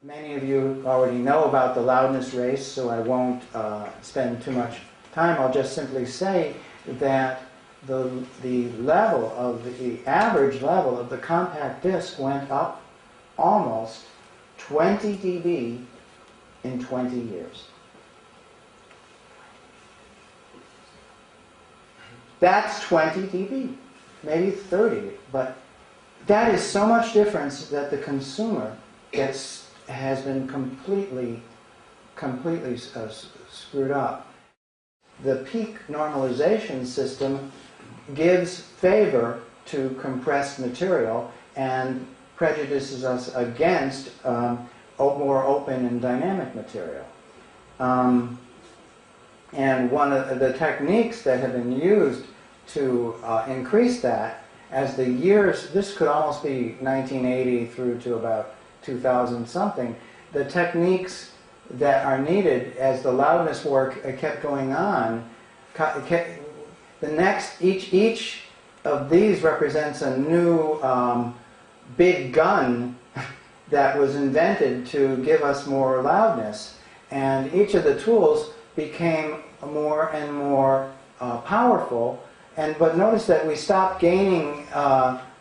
Many of you already know about the loudness race, so I won't spend too much time. I'll just simply say that the average level of the compact disc went up almost 20 dB in 20 years. That's 20 dB, maybe 30, but that is so much difference that the consumer has been completely screwed up. The peak normalization system gives favor to compressed material and prejudices us against more open and dynamic material. And one of the techniques that have been used to increase that, as the years, this could almost be 1980 through to about 2000 something, the techniques that are needed as the loudness work kept going on, each of these represents a new big gun that was invented to give us more loudness, and each of the tools became more and more powerful. But notice that we stopped gaining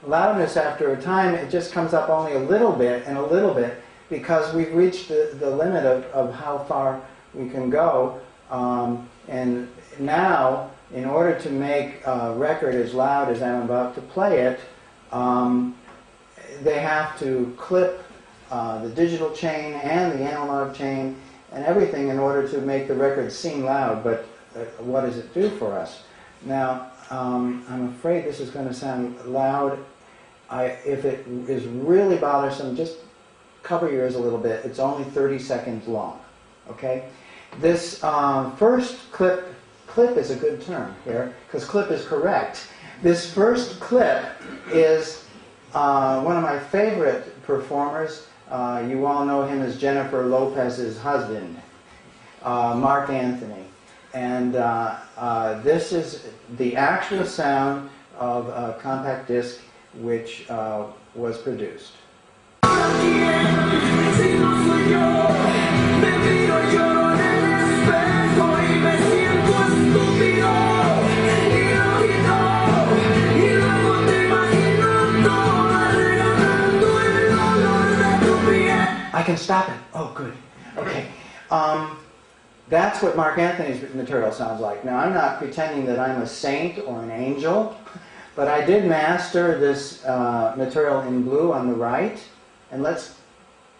loudness after a time. It just comes up only a little bit and a little bit, because we've reached the limit of how far we can go. And now, in order to make a record as loud as I'm about to play it, they have to clip the digital chain and the analog chain and everything in order to make the record seem loud. But what does it do for us? Now, I'm afraid this is going to sound loud. If it is really bothersome, just cover your ears a little bit. It's only 30 seconds long. Okay? This first clip is a good term here, because clip is correct. This first clip is one of my favorite performers. You all know him as Jennifer Lopez's husband, Mark Anthony. And this is the actual sound of a compact disc which was produced. I can stop it. Oh, good. Okay. That's what Mark Anthony's material sounds like. Now, I'm not pretending that I'm a saint or an angel, but I did master this material in blue on the right. And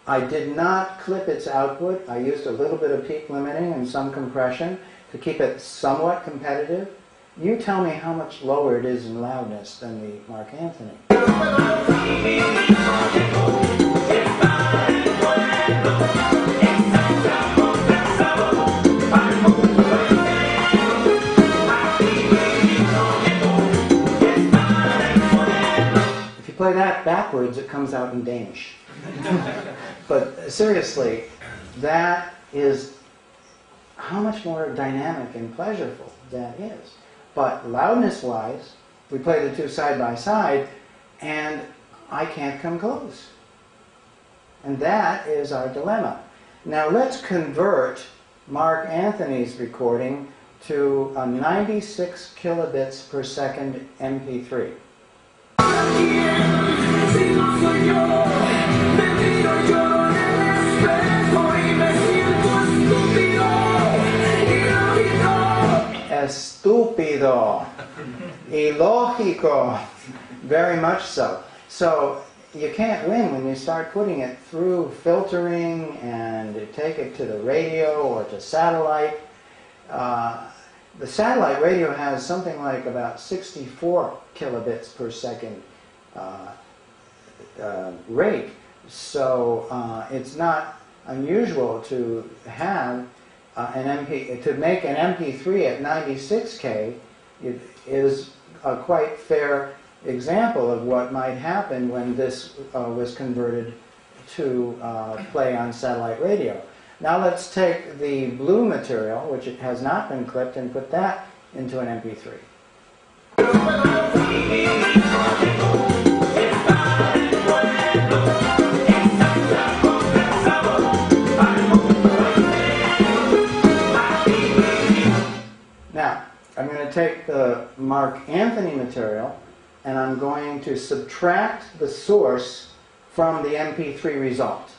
I did not clip its output. I used a little bit of peak limiting and some compression to keep it somewhat competitive. You tell me how much lower it is in loudness than the Mark Anthony. Play that backwards, it comes out in Danish. But seriously, that is how much more dynamic and pleasurable that is. But loudness-wise, we play the two side by side, and I can't come close. And that is our dilemma. Now let's convert Mark Anthony's recording to a 96 kilobits per second MP3. Estúpido. Ilógico. Very much so. So you can't win when you start putting it through filtering and take it to the radio or to satellite. The satellite radio has something like about 64 kilobits per second rate, so it's not unusual to have to make an MP3 at 96K. It is a quite fair example of what might happen when this was converted to play on satellite radio. Now let's take the blue material, which it has not been clipped, and put that into an MP3. take the Mark Anthony material and I'm going to subtract the source from the MP3 result.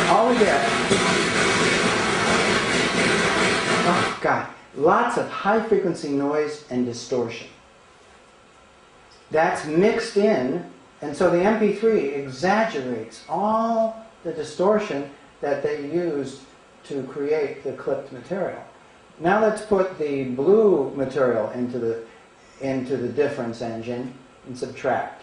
All we get, oh God, lots of high frequency noise and distortion. That's mixed in, and so the MP3 exaggerates all the distortion that they used to create the clipped material. Now let's put the blue material into the difference engine and subtract.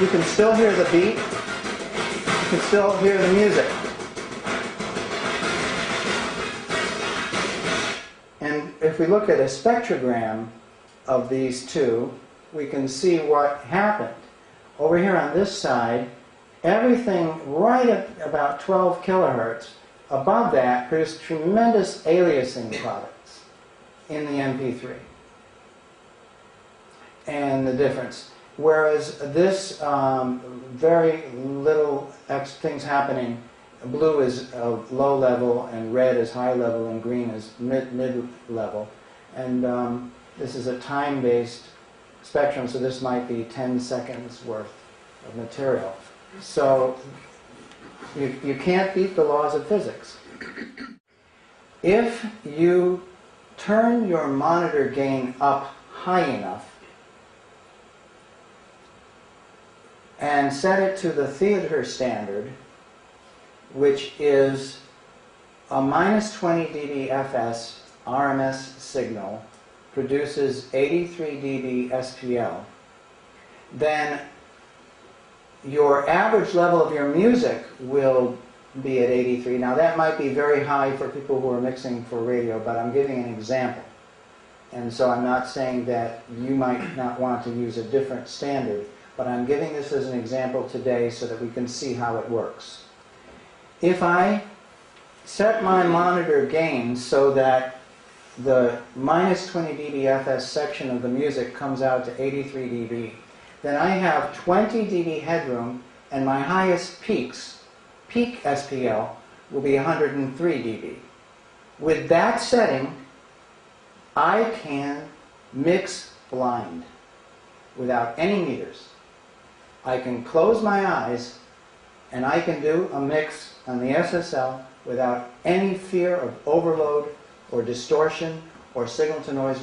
You can still hear the beat. You can still hear the music. And if we look at a spectrogram of these two, we can see what happened. Over here on this side, everything right at about 12 kilohertz above that produced tremendous aliasing products in the MP3. And the difference. Whereas this, very little things happening. Blue is low level, and red is high level, and green is mid level. And this is a time-based spectrum, so this might be 10 seconds worth of material. So you can't beat the laws of physics. If you turn your monitor gain up high enough and set it to the theater standard, which is a minus 20 dB FS RMS signal produces 83 dB SPL, then your average level of your music will be at 83. Now that might be very high for people who are mixing for radio, but I'm giving an example. And so I'm not saying that you might not want to use a different standard, but I'm giving this as an example today so that we can see how it works. If I set my monitor gain so that the minus 20 dB FS section of the music comes out to 83 dB, then I have 20 dB headroom, and my highest peak SPL, will be 103 dB. With that setting, I can mix blind without any meters. I can close my eyes and I can do a mix on the SSL without any fear of overload or distortion or signal-to-noise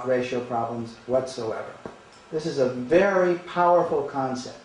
ratio problems whatsoever. This is a very powerful concept.